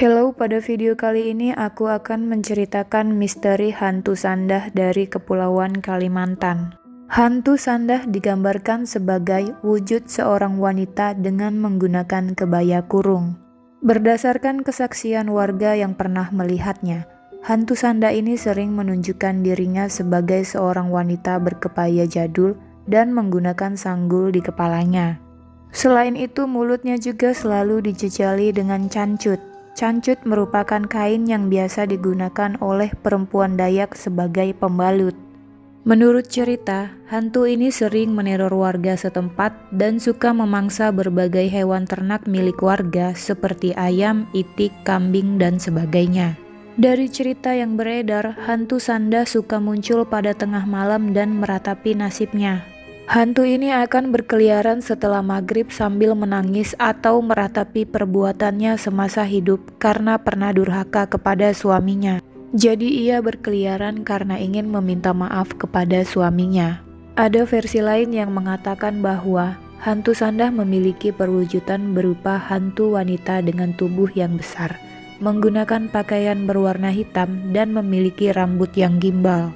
Hello, pada video kali ini aku akan menceritakan misteri hantu Sandah dari Kepulauan Kalimantan. Hantu Sandah digambarkan sebagai wujud seorang wanita dengan menggunakan kebaya kurung. Berdasarkan kesaksian warga yang pernah melihatnya, hantu Sandah ini sering menunjukkan dirinya sebagai seorang wanita berkebaya jadul dan menggunakan sanggul di kepalanya. Selain itu, mulutnya juga selalu dijejali dengan cancut. Cancut merupakan kain yang biasa digunakan oleh perempuan Dayak sebagai pembalut. Menurut cerita, hantu ini sering meneror warga setempat dan suka memangsa berbagai hewan ternak milik warga seperti ayam, itik, kambing, dan sebagainya. Dari cerita yang beredar, hantu Sandah suka muncul pada tengah malam dan meratapi nasibnya. Hantu ini akan berkeliaran setelah maghrib sambil menangis atau meratapi perbuatannya semasa hidup karena pernah durhaka kepada suaminya. Jadi ia berkeliaran karena ingin meminta maaf kepada suaminya. Ada versi lain yang mengatakan bahwa hantu Sandah memiliki perwujudan berupa hantu wanita dengan tubuh yang besar, menggunakan pakaian berwarna hitam dan memiliki rambut yang gimbal.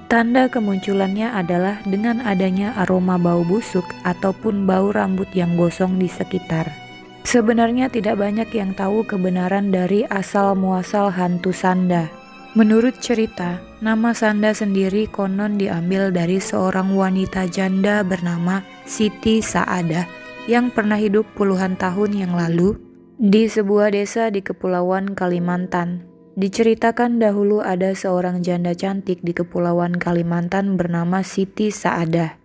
Tanda kemunculannya adalah dengan adanya aroma bau busuk ataupun bau rambut yang gosong di sekitar. Sebenarnya tidak banyak yang tahu kebenaran dari asal-muasal hantu Sandah. Menurut cerita, nama Sandah sendiri konon diambil dari seorang wanita janda bernama Siti Saadah yang pernah hidup puluhan tahun yang lalu di sebuah desa di Kepulauan Kalimantan. Diceritakan dahulu ada seorang janda cantik di Kepulauan Kalimantan bernama Siti Saadah.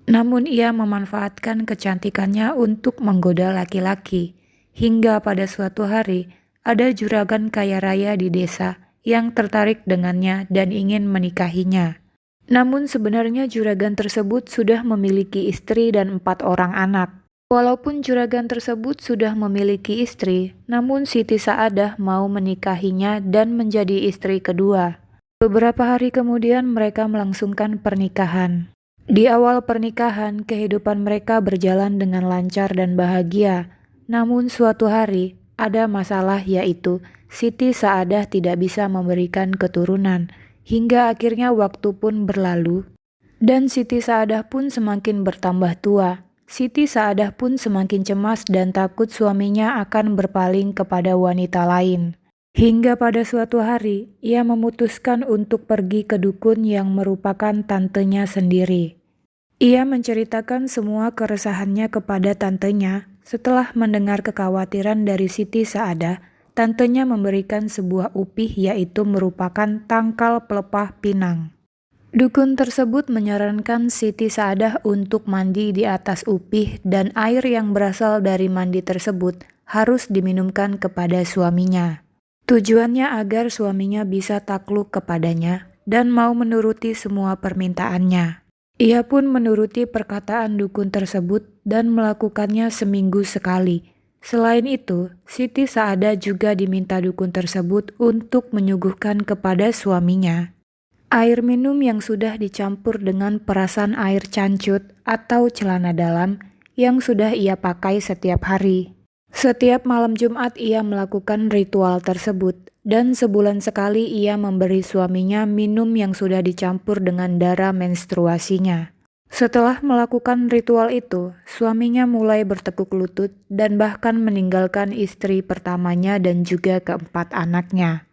Namun ia memanfaatkan kecantikannya untuk menggoda laki-laki. Hingga pada suatu hari, ada juragan kaya raya di desa yang tertarik dengannya dan ingin menikahinya. Namun sebenarnya juragan tersebut sudah memiliki istri dan 4 orang anak. Walaupun juragan tersebut sudah memiliki istri, namun Siti Saadah mau menikahinya dan menjadi istri kedua. Beberapa hari kemudian mereka melangsungkan pernikahan. Di awal pernikahan, kehidupan mereka berjalan dengan lancar dan bahagia. Namun suatu hari, ada masalah yaitu Siti Saadah tidak bisa memberikan keturunan, hingga akhirnya waktu pun berlalu, dan Siti Saadah pun semakin bertambah tua. Siti Saadah pun semakin cemas dan takut suaminya akan berpaling kepada wanita lain. Hingga pada suatu hari, ia memutuskan untuk pergi ke dukun yang merupakan tantenya sendiri. Ia menceritakan semua keresahannya kepada tantenya. Setelah mendengar kekhawatiran dari Siti Saadah, tantenya memberikan sebuah upih yaitu merupakan tangkal pelepah pinang. Dukun tersebut menyarankan Siti Saadah untuk mandi di atas upih dan air yang berasal dari mandi tersebut harus diminumkan kepada suaminya. Tujuannya agar suaminya bisa takluk kepadanya dan mau menuruti semua permintaannya. Ia pun menuruti perkataan dukun tersebut dan melakukannya seminggu sekali. Selain itu, Siti Saadah juga diminta dukun tersebut untuk menyuguhkan kepada suaminya air minum yang sudah dicampur dengan perasan air cancut atau celana dalam yang sudah ia pakai setiap hari. Setiap malam Jumat ia melakukan ritual tersebut dan sebulan sekali ia memberi suaminya minum yang sudah dicampur dengan darah menstruasinya. Setelah melakukan ritual itu, suaminya mulai bertekuk lutut dan bahkan meninggalkan istri pertamanya dan juga keempat anaknya.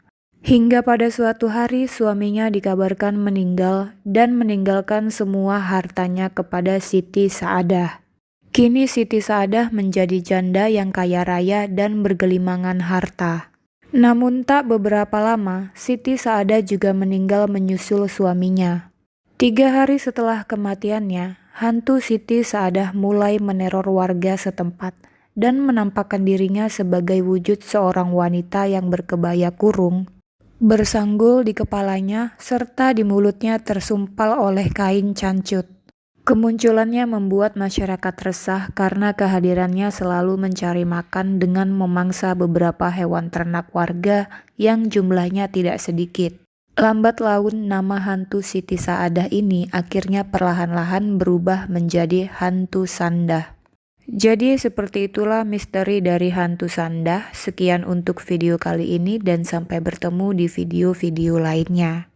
Hingga pada suatu hari suaminya dikabarkan meninggal dan meninggalkan semua hartanya kepada Siti Saadah. Kini Siti Saadah menjadi janda yang kaya raya dan bergelimangan harta. Namun tak beberapa lama, Siti Saadah juga meninggal menyusul suaminya. 3 hari setelah kematiannya, hantu Siti Saadah mulai meneror warga setempat dan menampakkan dirinya sebagai wujud seorang wanita yang berkebaya kurung, bersanggul di kepalanya, serta di mulutnya tersumpal oleh kain cancut. Kemunculannya membuat masyarakat resah karena kehadirannya selalu mencari makan dengan memangsa beberapa hewan ternak warga yang jumlahnya tidak sedikit. Lambat laun nama hantu Siti Saadah ini akhirnya perlahan-lahan berubah menjadi hantu Sandah. Jadi seperti itulah misteri dari hantu sandah. Sekian untuk video kali ini dan sampai bertemu di video-video lainnya.